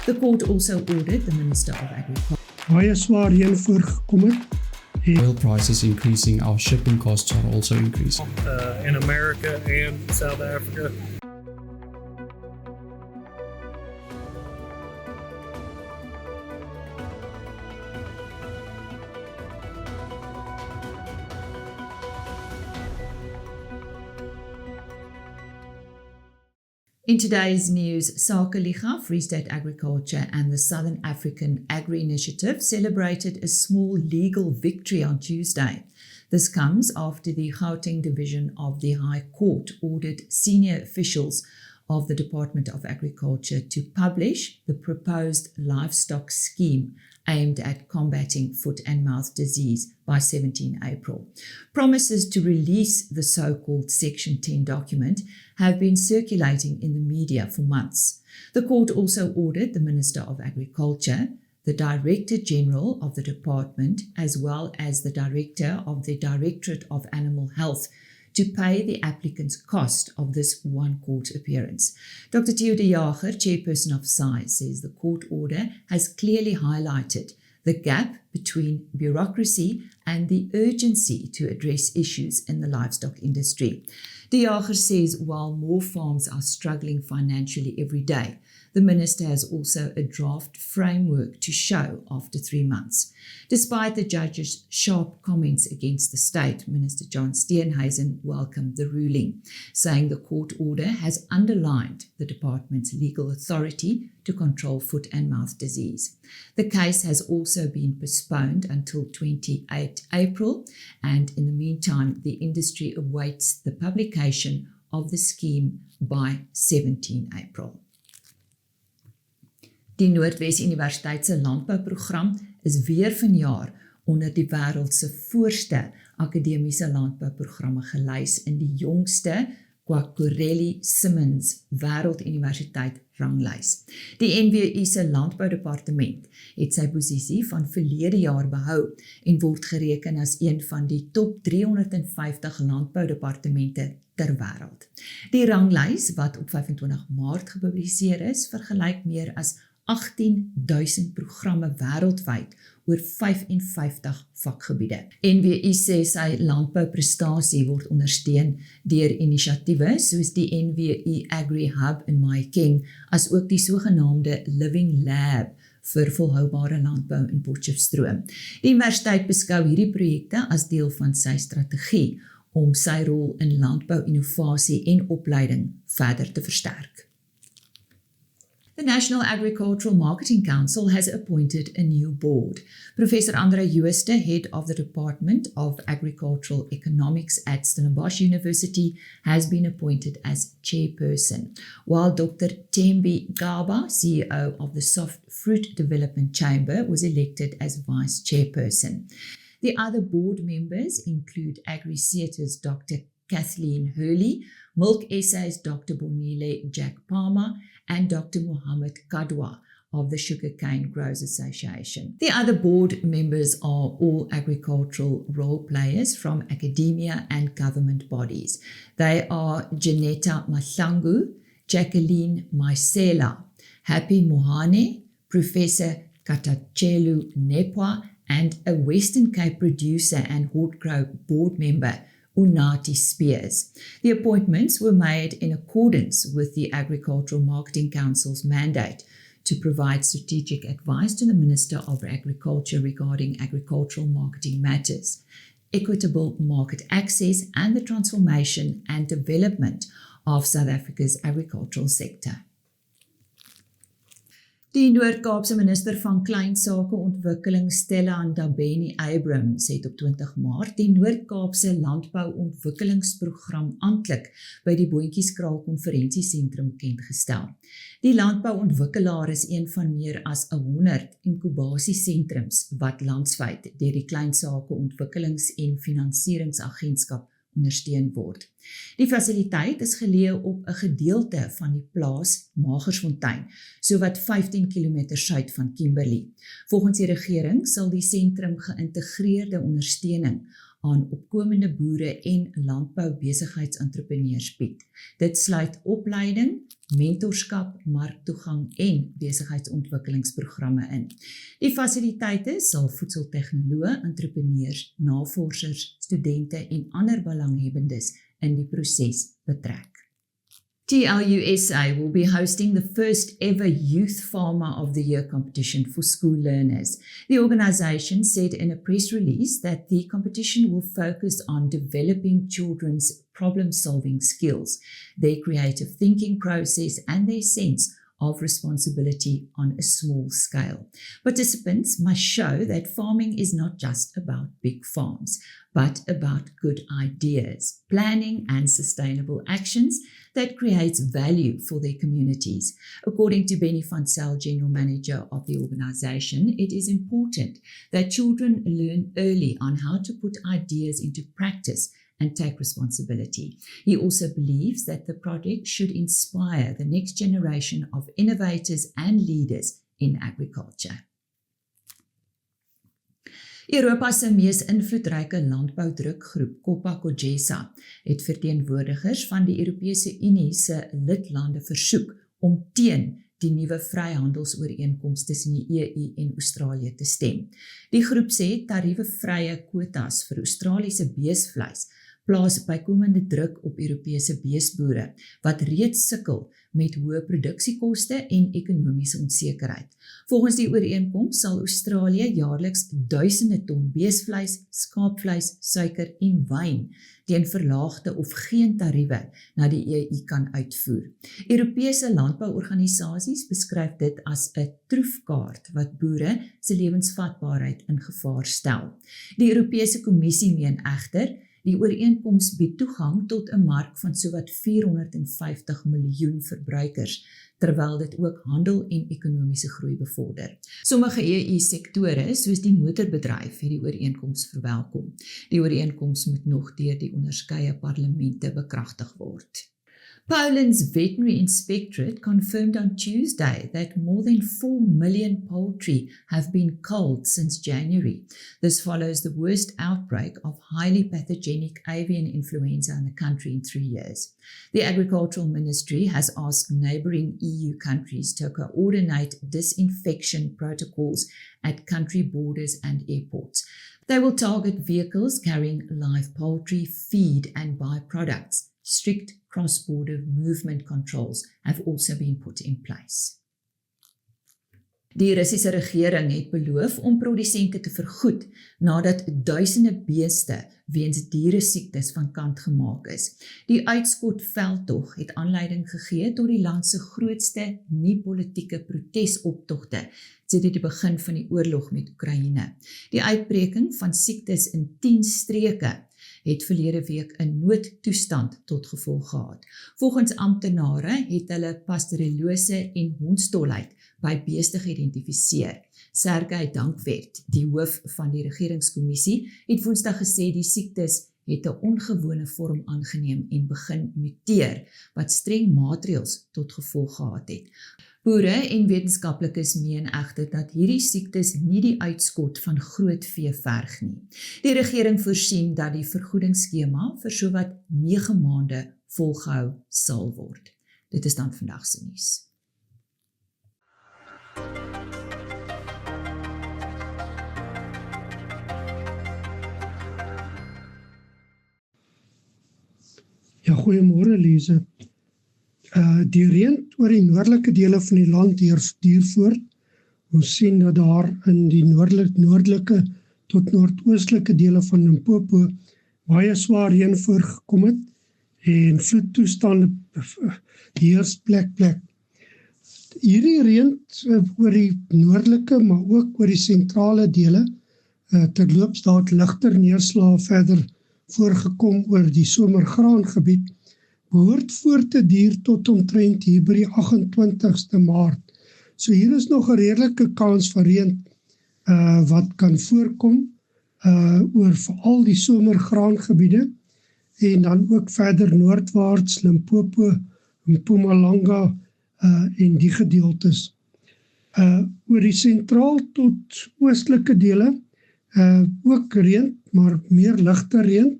The court also ordered the Minister of Agriculture. Baie swaar heen voorgekom het. Oil prices increasing, our shipping costs are also increasing. In America and South Africa. In today's news, Sakeliga, Free State Agriculture and the Southern African Agri-Initiative celebrated a small legal victory on Tuesday. This comes after the Gauteng Division of the High Court ordered senior officials of the Department of Agriculture to publish the proposed livestock scheme aimed at combating foot and mouth disease by 17 April. Promises to release the so-called Section 10 document have been circulating in the media for months. The court also ordered the Minister of Agriculture, the Director General of the Department, as well as the Director of the Directorate of Animal Health to pay the applicant's cost of this one court appearance. Dr. Theo de Jager, chairperson of SAI, says the court order has clearly highlighted the gap between bureaucracy and the urgency to address issues in the livestock industry. De Jager says while more farms are struggling financially every day, the minister has also a draft framework to show after 3 months. Despite the judge's sharp comments against the state, Minister John Steenhuisen welcomed the ruling, saying the court order has underlined the department's legal authority to control foot and mouth disease. The case has also been postponed until 28 April, and in the meantime, the industry awaits the publication of the scheme by 17 April. Die Noordwes Universiteit se landbouprogram is weer vanjaar onder die wêreld se voorste akademiese landbouprogramme gelys in die jongste Kwakureli Simmons Wêrelduniversiteit ranglys. Die NWU se landboudepartement het sy posisie van verlede jaar behou en word gereken as een van die top 350 landboudepartemente ter wêreld. Die ranglys wat op 25 Maart gepubliseer is, vergelyk meer as 18,000 programme wêreldwyd oor 55 vakgebiede. NWU sê sy landbouprestasie word ondersteun deur inisiatiewe soos die NWU Agri Hub in Mahikeng, as ook die sogenaamde Living Lab vir volhoubare landbou in Potchefstroom. Die universiteit beskou hierdie projekte as deel van sy strategie om sy rol in landbou-innovasie en opleiding verder te versterk. The National Agricultural Marketing Council has appointed a new board. Professor Andre Jooste, head of the Department of Agricultural Economics at Stellenbosch University, has been appointed as chairperson, while Dr. Thembi Gaba, CEO of the Soft Fruit Development Chamber, was elected as vice chairperson. The other board members include AgriSeater's Dr. Kathleen Hurley, Milk SA's Dr. Bonile Jack Palmer, and Dr. Mohammed Kadwa of the Sugarcane Growers Association. The other board members are all agricultural role players from academia and government bodies. They are Janetta Mahlangu, Jacqueline Maisela, Happy Mohane, Professor Katachelu Nepwa, and a Western Cape producer and Hortgrow board member, Unati Spears. The appointments were made in accordance with the Agricultural Marketing Council's mandate to provide strategic advice to the Minister of Agriculture regarding agricultural marketing matters, equitable market access, and the transformation and development of South Africa's agricultural sector. Die Noord-Kaapse minister van Klein Sake Ontwikkeling, Stella Ndabeni-Abrahams, het op 20 Maart die Noord-Kaapse Landbouontwikkelingsprogram amptelik by die Boontjieskraal Konferensiesentrum bekendgestel. Die landbouontwikkelaar is een van meer as 100 inkubasiesentrums wat landwyd deur die Klein Sake Ontwikkelings- en Finansieringsagentskap ondersteun word. Die fasiliteit is geleë op 'n gedeelte van die plaas Magersfontein, sowat 15 km suid van Kimberley. Volgens die regering sal die sentrum geïntegreerde ondersteuning aan opkomende boere en landbou-besigheidsentrepreneurs bied. Dit sluit opleiding, mentorskap, marktoegang en besigheidsontwikkelingsprogramme in. Die fasiliteite sal voedseltegnoloë, entrepreneurs, navorsers, studente en ander belanghebbendes in die proses betrek. TLUSA will be hosting the first ever Youth Farmer of the Year competition for school learners. The organisation said in a press release that the competition will focus on developing children's problem-solving skills, their creative thinking process and their sense of responsibility on a small scale. Participants must show that farming is not just about big farms, but about good ideas, planning and sustainable actions that creates value for their communities. According to Benny van Zyl, General Manager of the organisation, it is important that children learn early on how to put ideas into practice and take responsibility. He also believes that the project should inspire the next generation of innovators and leaders in agriculture. Europa se mees invloedryke landboudrukgroep, COPA-COGESA, het verteenwoordigers van die Europese Unie se lidlande versoek om teen die nuwe vryhandelsooreenkoms tussen die EU en Australië te stem. Die groep sê tariewevrye kwotas vir Australiese beesvleis plaas bykomende druk op Europese beesboere, wat reeds sukkel met hoë produksiekoste en ekonomiese onsekerheid. Volgens die ooreenkoms sal Australië jaarliks duisende ton beesvleis, skaapvleis, suiker en wyn teen verlaagde of geen tariewe na die EU kan uitvoer. Europese landbouorganisasies beskryf dit as 'n troefkaart wat boere se lewensvatbaarheid in gevaar stel. Die Europese Kommissie meen egter die ooreenkoms bied toegang tot 'n mark van sowat 450 miljoen verbruikers, terwyl dit ook handel en ekonomiese groei bevorder. Sommige EU-sektore, soos die motorbedryf, het die ooreenkoms verwelkom. Die ooreenkoms moet nog deur die onderskeie parlemente bekragtig word. Poland's veterinary inspectorate confirmed on Tuesday that more than 4 million poultry have been culled since January. This follows the worst outbreak of highly pathogenic avian influenza in the country in 3 years. The Agricultural Ministry has asked neighbouring EU countries to coordinate disinfection protocols at country borders and airports. They will target vehicles carrying live poultry, feed and byproducts. Strict cross-border movement controls have also been put in place. Die Russiese regering het beloof om produsente te vergoed nadat duisende beeste weens dieresiektes van kant gemaak is. Die uitskot-veldtog het aanleiding gegee tot die land se grootste nie-politieke protesoptogte sedert die begin van die oorlog met Oekraïne. Die uitbreking van siektes in 10 streke het verlede week 'n noodtoestand tot gevolg gehad. Volgens amptenare het hulle pasteurellose en hondstolheid by beeste geïdentifiseer. Sergei Dankwert, die hoof van die regeringskommissie, het Woensdag gesê die siektes het 'n ongewone vorm aangeneem en begin muteer, wat streng maatreëls tot gevolg gehad het. Boere en wetenskaplikes meen egter dat hierdie siektes nie die uitskot van groot vee verg nie. Die regering voorsien dat die vergoedingsskema vir sowat 9 maande volgehou sal word. Dit is dan vandag se nuus. Ja, goeiemôre Lise. Die reën oor die noordelike dele van die land duur voort. Ons sien dat daar in die noordelike tot noordoostelike dele van Limpopo baie swaar reën voorgekom het en vloedtoestande heers plek. Hierdie reën oor die noordelike, maar ook oor die sentrale dele, terloops daar het ligter neerslae verder voorgekom oor die somergraangebied, behoort voort te duur tot omtrent hier by die 28ste Maart. So hier is nog 'n redelike kans van reën wat kan voorkom oor veral die somergraangebiede en dan ook verder noordwaarts Limpopo, Mpumalanga en die gedeeltes. Oor die sentraal tot oostelike dele Ook reën, maar meer ligte reën.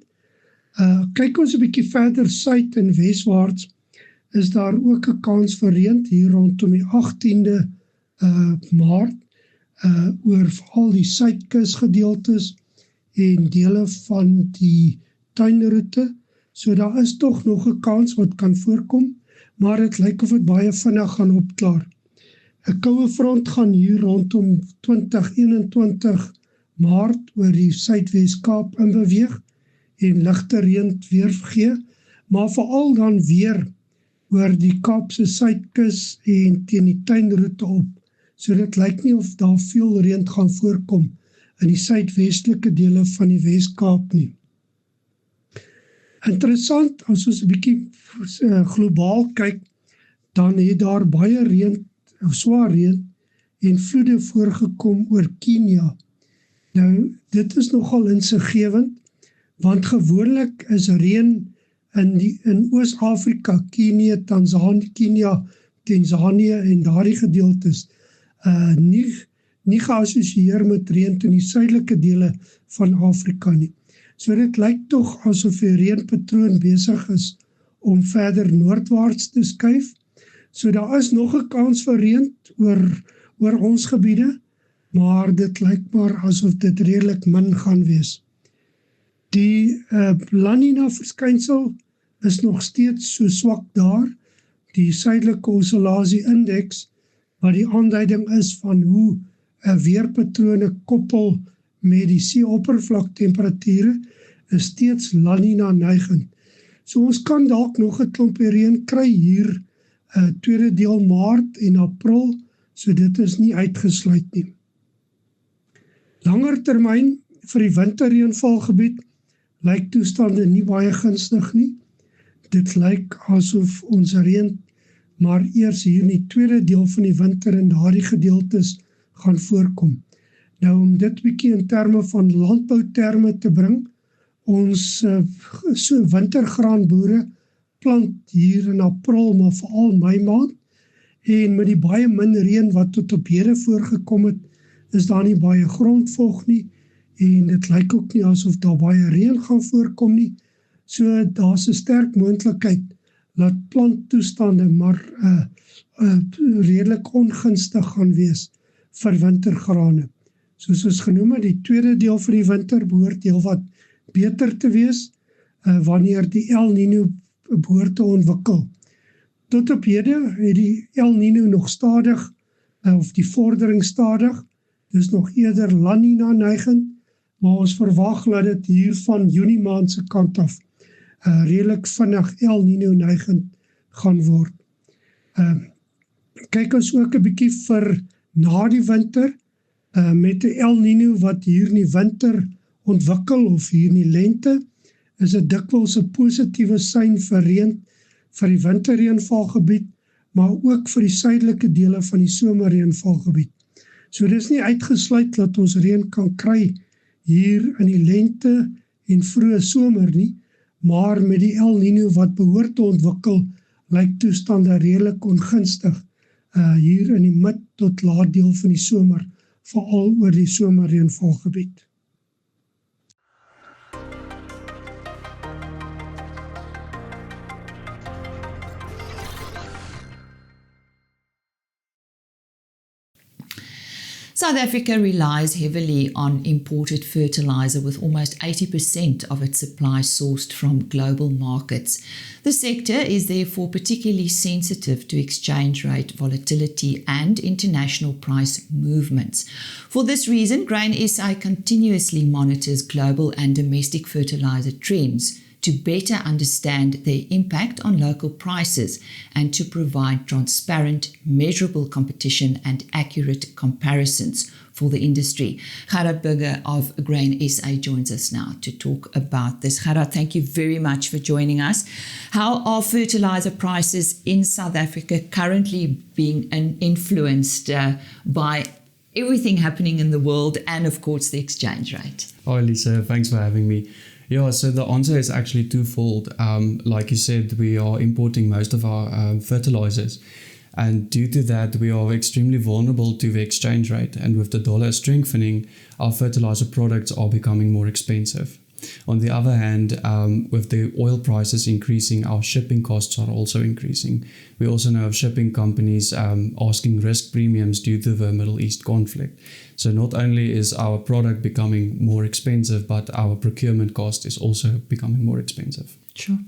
Kyk ons 'n bietjie verder suid en weswaarts, is daar ook 'n kans vir reën hier rondom die 18de Maart, oor veral die suidkus gedeeltes en dele van die tuinroete. So daar is tog nog 'n kans wat kan voorkom, maar dit lyk of dit baie vinnig gaan opklaar. 'n Koue front gaan hier rondom 2021 Maart oor die Suidwes-Kaap inbeweeg en ligte reën weer gee, maar veral dan weer oor die Kaapse suidkus en teen die tuinroete op. So dit lyk nie of daar veel reën gaan voorkom in die suidwestelike dele van die Wes-Kaap nie. Interessant, as ons 'n bietjie globaal kyk, dan het daar baie reën, of swaar reën en vloede voorgekom oor Kenia. Nou, dit is nogal insiggewend, want gewoonlik is reën in Oos-Afrika, Kenia, Tanzanië en daardie gedeeltes nie geassosieer met reën in die suidelike dele van Afrika nie. So dit lyk tog asof die reënpatroon besig is om verder noordwaarts te skuif. So daar is nog 'n kans vir reën oor ons gebiede, maar dit lyk maar asof dit redelik min gaan wees. Die La Nina verskynsel is nog steeds so swak daar. Die suidelike oscillasie-indeks, wat die aanduiding is van hoe weerpatrone koppel met die seeoppervlaktemperature, is steeds La Nina neigend. So ons kan dalk nog 'n klompie reën kry hier tweede deel Maart en April, so dit is nie uitgesluit nie. Langer termyn vir die winterreënvalgebied lyk toestande nie baie gunstig nie. Dit lyk asof ons reën maar eers hier in die tweede deel van die winter in daardie gedeeltes gaan voorkom. Nou om dit bietjie in terme van landbouterme te bring, ons so wintergraanboere plant hier in April, maar veral Mei maand, en met die baie min reën wat tot op hede voorgekom het, is daar nie baie grondvog nie, en dit lyk ook nie asof daar baie reën gaan voorkom nie. So daar's 'n sterk moontlikheid dat planttoestande maar redelik ongunstig gaan wees vir wintergrane. Soos ons genoem het, die tweede deel van die winter behoort heelwat beter te wees wanneer die El Niño behoort te ontwikkel. Tot op hede het die El Niño nog stadig, of die vordering stadig, dis nog eerder La Nina neigend, maar ons verwag dat dit hier van Junie maand se kant af redelik vinnig El Niño neigend gaan word. Kyk ons ook 'n bietjie vir na die winter, met die El Niño wat hier in die winter ontwikkel of hier in die lente, is dit dikwels 'n positiewe sein vir reën vir die winterreënvalgebied, maar ook vir die suidelike dele van die somerreënvalgebied. So dis nie uitgesluit dat ons reën kan kry hier in die lente en vroeë somer nie, maar met die El Niño wat behoort te ontwikkel, lyk toestande redelik ongunstig hier in die mid tot laat deel van die somer, veral oor die somerreënvalgebied. South Africa relies heavily on imported fertilizer, with almost 80% of its supply sourced from global markets. The sector is therefore particularly sensitive to exchange rate volatility and international price movements. For this reason, Grain SA continuously monitors global and domestic fertilizer trends to better understand their impact on local prices and to provide transparent, measurable competition and accurate comparisons for the industry. Gerhard Burger of Grain SA joins us now to talk about this. Gerhard, thank you very much for joining us. How are fertilizer prices in South Africa currently being influenced by everything happening in the world and, of course, the exchange rate? Hi, Lisa. Thanks for having me. Yeah, so the answer is actually twofold. Like you said, we are importing most of our fertilizers. And due to that, we are extremely vulnerable to the exchange rate. And with the dollar strengthening, our fertilizer products are becoming more expensive. On the other hand, with the oil prices increasing, our shipping costs are also increasing. We also know of shipping companies asking risk premiums due to the Middle East conflict. So not only is our product becoming more expensive, but our procurement cost is also becoming more expensive. Sure.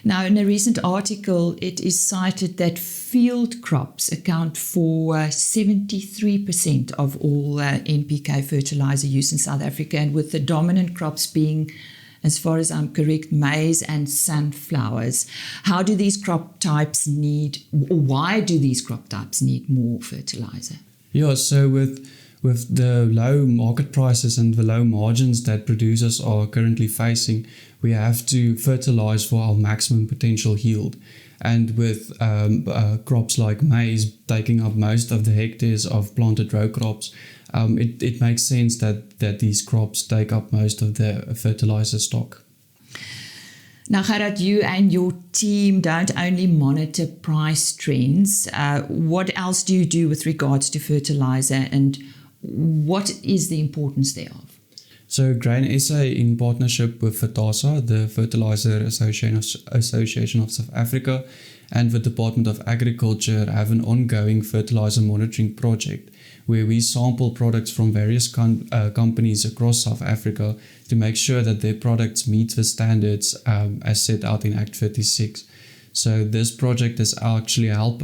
Now, in a recent article, it is cited that field crops account for 73% of all NPK fertilizer use in South Africa, and with the dominant crops being, as far as I'm correct, maize and sunflowers. How do these crop types need, or why do these crop types need more fertilizer? Yeah, so with the low market prices and the low margins that producers are currently facing, we have to fertilize for our maximum potential yield. And with crops like maize taking up most of the hectares of planted row crops, it makes sense that these crops take up most of the fertilizer stock. Now, Gerard, you and your team don't only monitor price trends. What else do you do with regards to fertilizer, and what is the importance thereof? So Grain SA, in partnership with FETASA, the Fertilizer Association of South Africa, and the Department of Agriculture, have an ongoing fertilizer monitoring project where we sample products from various companies across South Africa to make sure that their products meet the standards as set out in Act 36. So this project has actually helped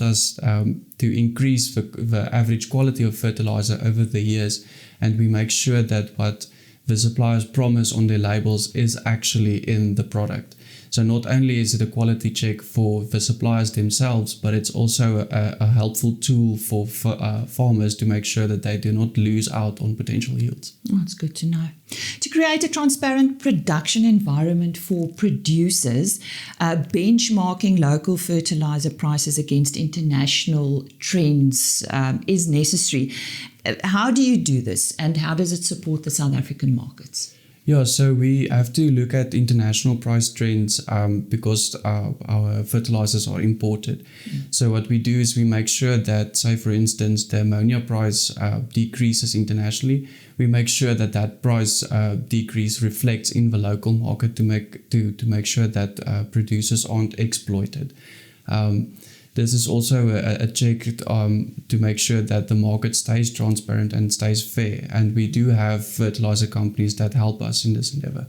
us to increase the average quality of fertilizer over the years, and we make sure that what the suppliers promise on their labels is actually in the product. So not only is it a quality check for the suppliers themselves, but it's also a helpful tool for farmers to make sure that they do not lose out on potential yields. Oh, that's good to know. To create a transparent production environment for producers, benchmarking local fertilizer prices against international trends is necessary. How do you do this, and how does it support the South African markets? Yeah, so we have to look at international price trends because our fertilizers are imported. So what we do is we make sure that, say for instance, the ammonia price decreases internationally. We make sure that that price decrease reflects in the local market to make sure that producers aren't exploited. This is also a check to make sure that the market stays transparent and stays fair. And we do have fertilizer companies that help us in this endeavor.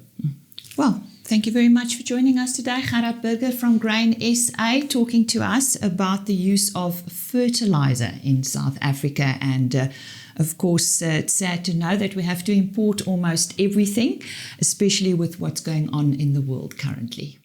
Well, thank you very much for joining us today. Gerard Burger from Grain SA talking to us about the use of fertilizer in South Africa. And of course, it's sad to know that we have to import almost everything, especially with what's going on in the world currently.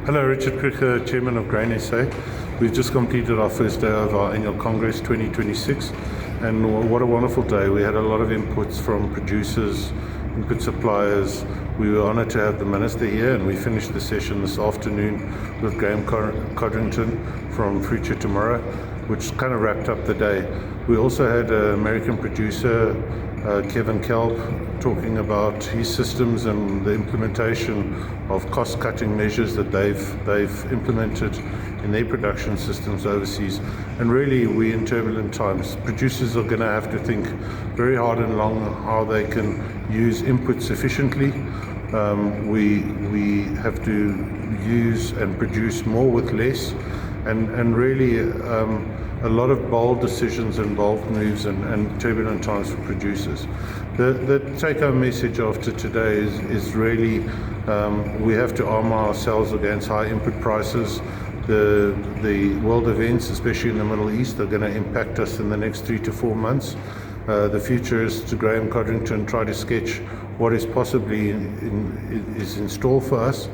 Hello, Richard Kricher, Chairman of Grain SA. We've just completed our first day of our annual Congress 2026, and what a wonderful day. We had a lot of inputs from producers, input suppliers. We were honoured to have the Minister here, and we finished the session this afternoon with Graham Codrington from Future Tomorrow, which kind of wrapped up the day. We also had an American producer Kevin Kelp talking about his systems and the implementation of cost-cutting measures that they've implemented in their production systems overseas. And really, we're in turbulent times. Producers are going to have to think very hard and long how they can use inputs efficiently. We have to use and produce more with less, and really a lot of bold decisions and bold moves and turbulent times for producers. The take-home message after today is really we have to arm ourselves against high input prices. The world events, especially in the Middle East, are going to impact us in the next 3 to 4 months. The future is to Graham Codrington try to sketch what is possibly is in store for us,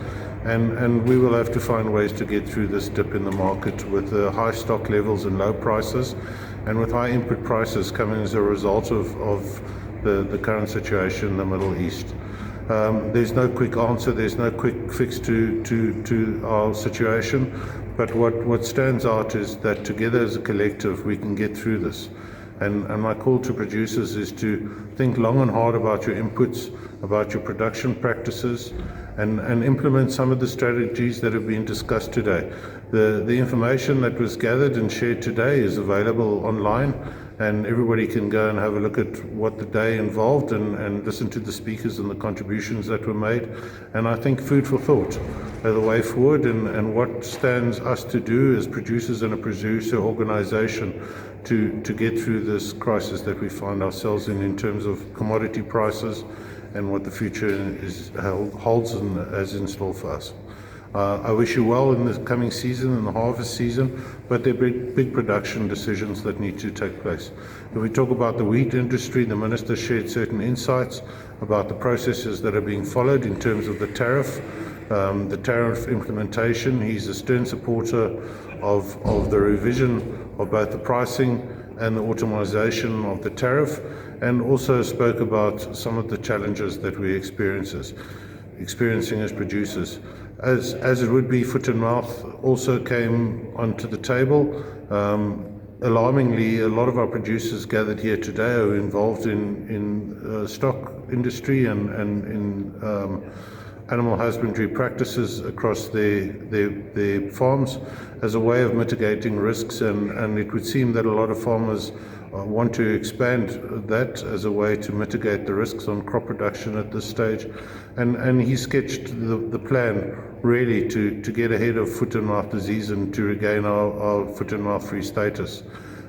and we will have to find ways to get through this dip in the market with high stock levels and low prices, and with high input prices coming as a result of the current situation in the Middle East. There's no quick answer, there's no quick fix to our situation, but what stands out is that together as a collective we can get through this. And my call to producers is to think long and hard about your inputs, about your production practices, and implement some of the strategies that have been discussed today. The information that was gathered and shared today is available online, and everybody can go and have a look at what the day involved and listen to the speakers and the contributions that were made. And I think food for thought are the way forward, and what stands us to do as producers and a producer organization to get through this crisis that we find ourselves in terms of commodity prices and what the future holds and has in store for us. I wish you well in the coming season, in the harvest season, but there are big production decisions that need to take place. When we talk about the wheat industry, the Minister shared certain insights about the processes that are being followed in terms of the tariff implementation. He's a stern supporter of the revision of both the pricing and the automation of the tariff, and also spoke about some of the challenges that we're experiencing as producers. As it would be, foot and mouth also came onto the table. Alarmingly, a lot of our producers gathered here today are involved in stock industry and in animal husbandry practices across their farms as a way of mitigating risks, and it would seem that a lot of farmers want to expand that as a way to mitigate the risks on crop production at this stage. And he sketched the plan really to get ahead of foot and mouth disease and to regain our foot and mouth free status.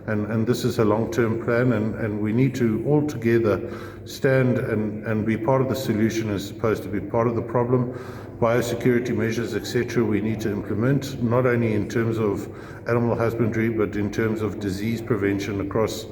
And this is a long-term plan, and we need to all together stand and be part of the solution as opposed to be part of the problem. Biosecurity measures, etc., we need to implement, not only in terms of animal husbandry, but in terms of disease prevention across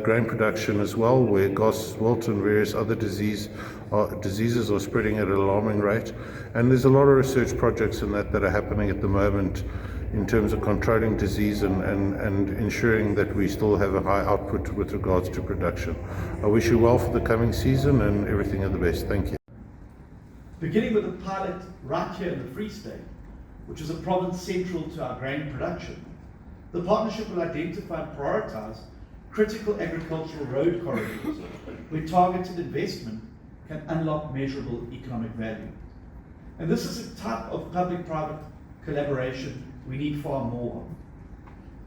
grain production as well, where GOS, wilt, and various other diseases are spreading at an alarming rate. And there's a lot of research projects in that are happening at the moment in terms of controlling disease and ensuring that we still have a high output with regards to production. I wish you well for the coming season and everything of the best. Thank you. Beginning with a pilot right here in the Free State, which is a province central to our grain production, the partnership will identify and prioritise critical agricultural road corridors where targeted investment can unlock measurable economic value. And this is a type of public-private collaboration we need far more of.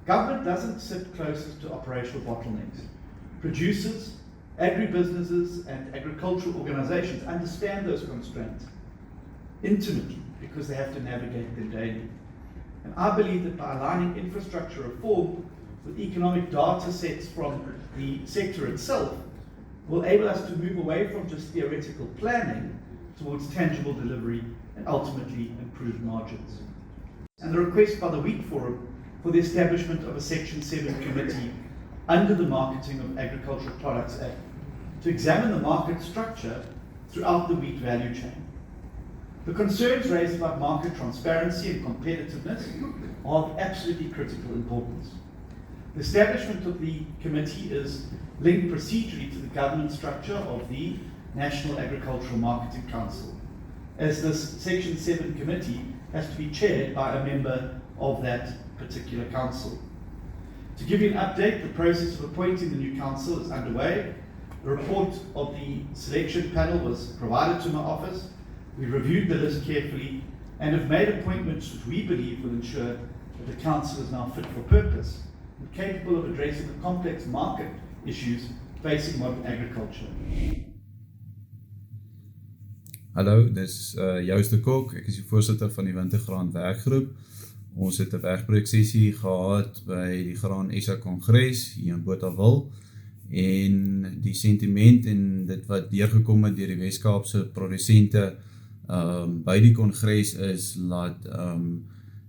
Government doesn't sit closest to operational bottlenecks. Producers, agribusinesses, and agricultural organizations understand those constraints intimately because they have to navigate them daily. And I believe that by aligning infrastructure reform with economic data sets from the sector itself will enable us to move away from just theoretical planning towards tangible delivery and ultimately improved margins. And the request by the Wheat Forum for the establishment of a Section 7 committee under the Marketing of Agricultural Products Act to examine the market structure throughout the wheat value chain. The concerns raised about market transparency and competitiveness are of absolutely critical importance. The establishment of the committee is linked procedurally to the governance structure of the National Agricultural Marketing Council, as this Section 7 committee has to be chaired by a member of that particular council. To give you an update, the process of appointing the new council is underway, The report of the selection panel was provided to my office. We reviewed the list carefully and have made appointments which we believe will ensure that the council is now fit for purpose and capable of addressing the complex market issues facing modern agriculture. Hallo, dis Joost de Kok. Ek is die voorsitter van die Wintergraan werkgroep. Ons het 'n werkprojektsessie gehad by die Graan SA Kongres hier in Botawil. En die sentiment en dit wat deurgekom het deur die Wes-Kaapse produsente by die kongres is dat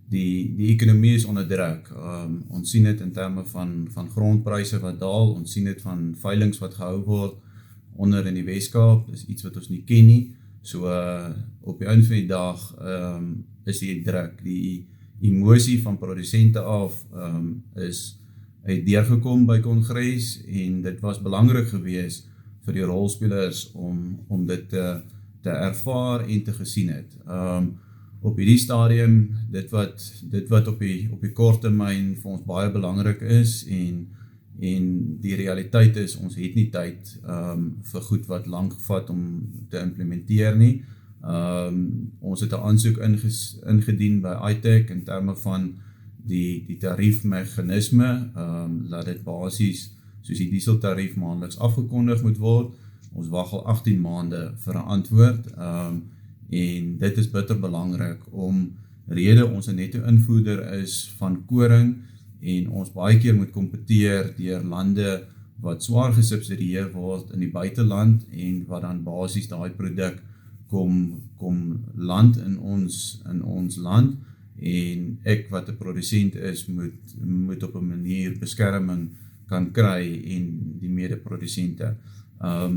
die ekonomie is onder druk. Ons sien dit in terme van grondpryse wat daal, ons sien dit van veilings wat gehou word onder in die Wes-Kaap. Dis iets wat ons nie ken nie. So op die einde van die dag is die druk, die emosie van produsente af het deurgekom by kongres en dit was belangrik geweest vir die rolspelers om dit te ervaar en te gesien het. Op hierdie stadium, dit wat op die kort termyn vir ons baie belangrik is en die realiteit is, ons het nie tyd vir goed wat lank vat om te implementeer nie. Ons het 'n aansoek ingedien by ITEC in terme van die tariefmeganisme, laat dit basies soos die dieseltarief maandeliks afgekondig moet word. Ons wag al 18 maande vir 'n antwoord en dit is bitter belangrik rede ons 'n netto invoerder is van koring en ons baie keer moet kompeteer deur lande wat swaar gesubsidieer word in die buiteland en wat dan basies daai produk kom land in ons land en ek wat 'n produsent is moet op 'n manier beskerming kan kry en die mede-produsente.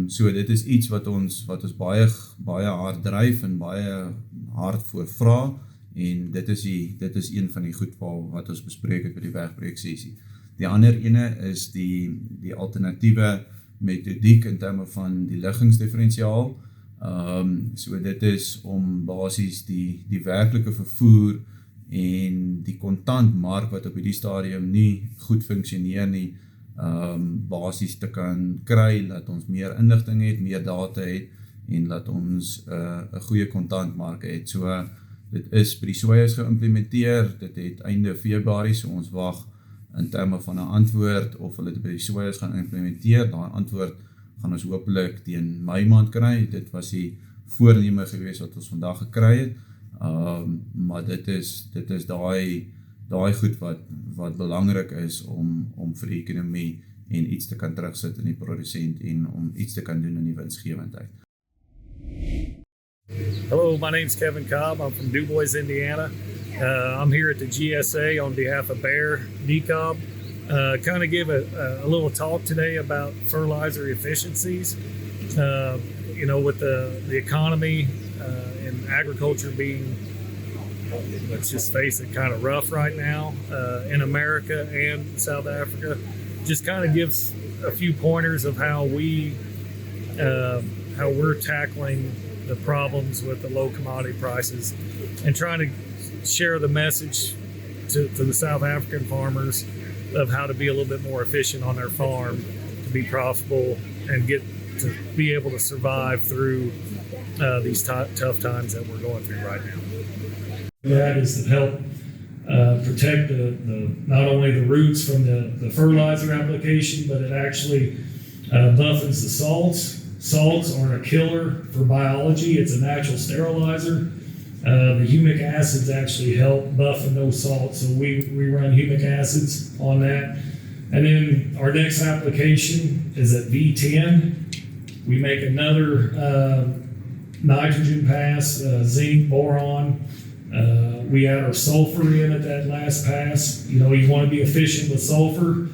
So dit is iets wat ons baie hard dryf en baie hard voor vra en dit is een van die goed wat ons bespreek het by die werkprojektsessie. Die ander ene is die alternatiewe metodiek in terme van die liggingsdifferensiaal. So dit is om basies die werklike vervoer en die kontantmark wat op hierdie stadium nie goed funksioneer nie, basies te kan kry, dat ons meer inligting het, meer data het en dat ons 'n goeie kontantmark het. So dit is by die sojas geïmplementeer, dit het einde Februarie, so ons wag in terme van 'n antwoord of hulle dit by die sojas gaan implementeer. Daai antwoord gaan ons hopelik teen Mei maand kry. Dit was die voorneme geweest wat ons vandag gekry het. Maar dit is daai goed wat belangrik is om vir die ekonomie en iets te kan terugsit in die produsent en om iets te kan doen in die winsgewendheid. Hello, my name's Kevin Cobb. I'm from DuBois, Indiana. I'm here at the GSA on behalf of Bayer DCOB. Kind of give a little talk today about fertilizer efficiencies. With the economy and agriculture being, let's just face it, kind of rough right now in America and South Africa. Just kind of gives a few pointers of how we're tackling the problems with the low commodity prices and trying to share the message to the South African farmers of how to be a little bit more efficient on their farm to be profitable and get to be able to survive through these tough times that we're going through right now. That is to help protect the not only the roots from the fertilizer application, but it actually buffens the salts. Salts aren't a killer for biology, it's a natural sterilizer. The humic acids actually help buffen those salts, so we run humic acids on that. And then our next application is at V10. We make another nitrogen pass, zinc, boron. We add our sulfur in at that last pass. You want to be efficient with sulfur.